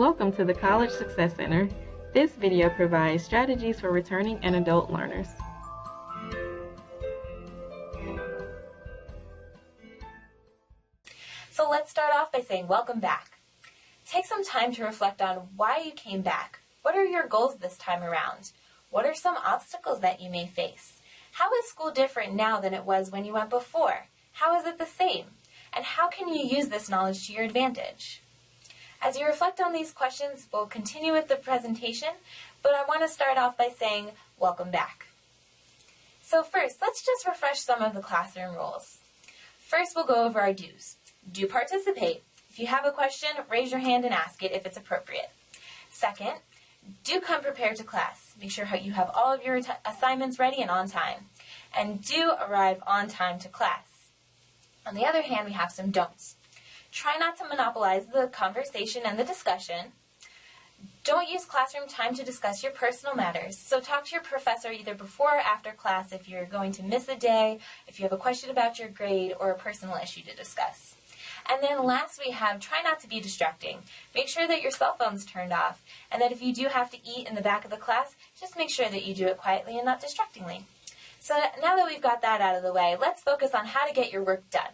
Welcome to the College Success Center. This video provides strategies for returning and adult learners. So let's start off by saying welcome back. Take some time to reflect on why you came back. What are your goals this time around? What are some obstacles that you may face? How is school different now than it was when you went before? How is it the same? And how can you use this knowledge to your advantage? As you reflect on these questions, we'll continue with the presentation, but I want to start off by saying welcome back. So first, let's just refresh some of the classroom rules. First, we'll go over our do's. Do participate. If you have a question, raise your hand and ask it if it's appropriate. Second, do come prepared to class. Make sure you have all of your assignments ready and on time. And do arrive on time to class. On the other hand, we have some don'ts. Try not to monopolize the conversation and the discussion. Don't use classroom time to discuss your personal matters. So talk to your professor either before or after class if you're going to miss a day, if you have a question about your grade, or a personal issue to discuss. And then last we have try not to be distracting. Make sure that your cell phone's turned off, and that if you do have to eat in the back of the class, just make sure that you do it quietly and not distractingly. So now that we've got that out of the way, let's focus on how to get your work done.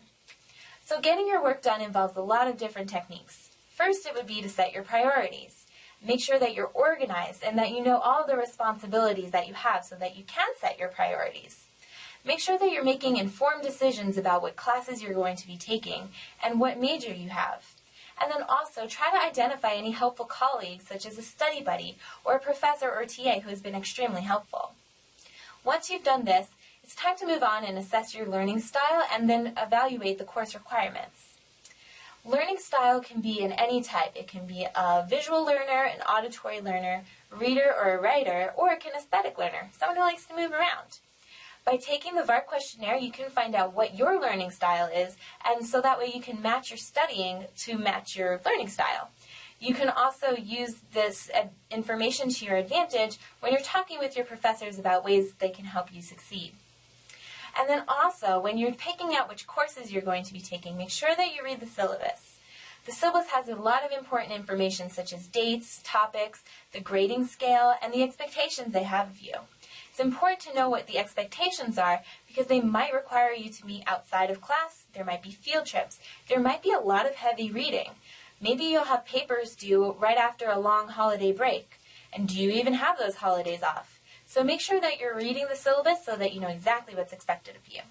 So getting your work done involves a lot of different techniques. First, it would be to set your priorities. Make sure that you're organized and that you know all the responsibilities that you have so that you can set your priorities. Make sure that you're making informed decisions about what classes you're going to be taking and what major you have. And then also try to identify any helpful colleagues such as a study buddy or a professor or TA who has been extremely helpful. Once you've done this, it's time to move on and assess your learning style and then evaluate the course requirements. Learning style can be in any type. It can be a visual learner, an auditory learner, reader or a writer, or a kinesthetic learner, someone who likes to move around. By taking the VARK questionnaire, you can find out what your learning style is, and so that way you can match your studying to match your learning style. You can also use this information to your advantage when you're talking with your professors about ways they can help you succeed. And then also, when you're picking out which courses you're going to be taking, make sure that you read the syllabus. The syllabus has a lot of important information such as dates, topics, the grading scale, and the expectations they have of you. It's important to know what the expectations are because they might require you to meet outside of class, there might be field trips, there might be a lot of heavy reading. Maybe you'll have papers due right after a long holiday break. And do you even have those holidays off? So make sure that you're reading the syllabus so that you know exactly what's expected of you.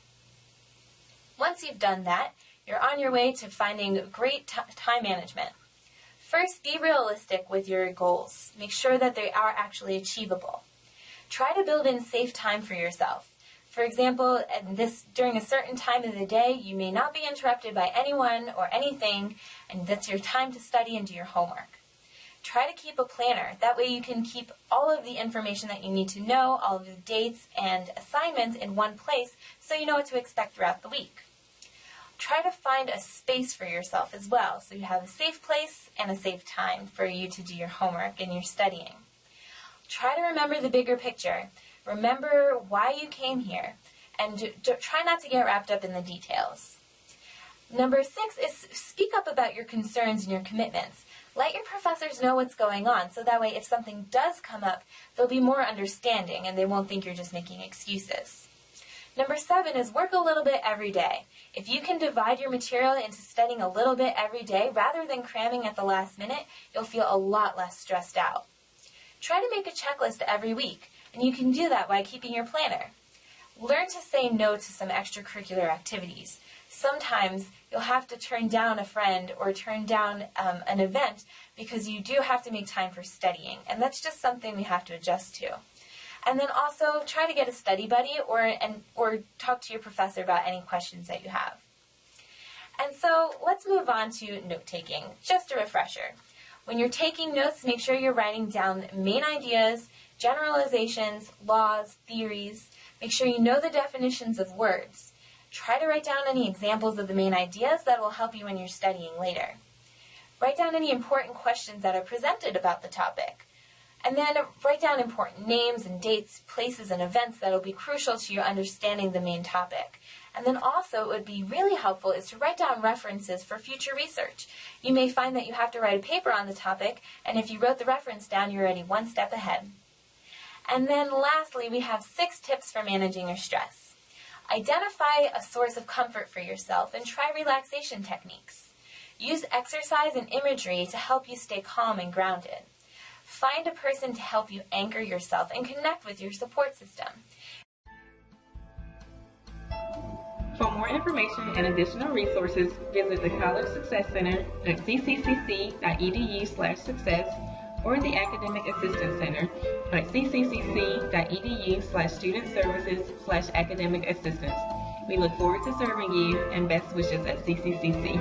Once you've done that, you're on your way to finding great time management. First, be realistic with your goals. Make sure that they are actually achievable. Try to build in safe time for yourself. For example, during a certain time of the day, you may not be interrupted by anyone or anything, and that's your time to study and do your homework. Try to keep a planner. That way you can keep all of the information that you need to know, all of the dates and assignments in one place so you know what to expect throughout the week. Try to find a space for yourself as well, so you have a safe place and a safe time for you to do your homework and your studying. Try to remember the bigger picture. Remember why you came here, and try not to get wrapped up in the details. Number 6 is speak up about your concerns and your commitments. Let your professors know what's going on, so that way if something does come up, they'll be more understanding and they won't think you're just making excuses. Number 7 is work a little bit every day. If you can divide your material into studying a little bit every day rather than cramming at the last minute, you'll feel a lot less stressed out. Try to make a checklist every week, and you can do that by keeping your planner. Learn to say no to some extracurricular activities. Sometimes you'll have to turn down a friend or turn down an event because you do have to make time for studying, and that's just something we have to adjust to. And then also try to get a study buddy or talk to your professor about any questions that you have. And so let's move on to note-taking. Just a refresher. When you're taking notes, make sure you're writing down main ideas, generalizations, laws, theories. Make sure you know the definitions of words. Try to write down any examples of the main ideas that will help you when you're studying later. Write down any important questions that are presented about the topic. And then write down important names and dates, places, and events that will be crucial to your understanding the main topic. And then also it would be really helpful is to write down references for future research. You may find that you have to write a paper on the topic, and if you wrote the reference down, you're already one step ahead. And then lastly, we have 6 tips for managing your stress. Identify a source of comfort for yourself and try relaxation techniques. Use exercise and imagery to help you stay calm and grounded. Find a person to help you anchor yourself and connect with your support system. For more information and additional resources, visit the College Success Center at cccc.edu/success or the Academic Assistance Center at ccccc.edu/student-services/academic assistance. We look forward to serving you, and best wishes at CCCC.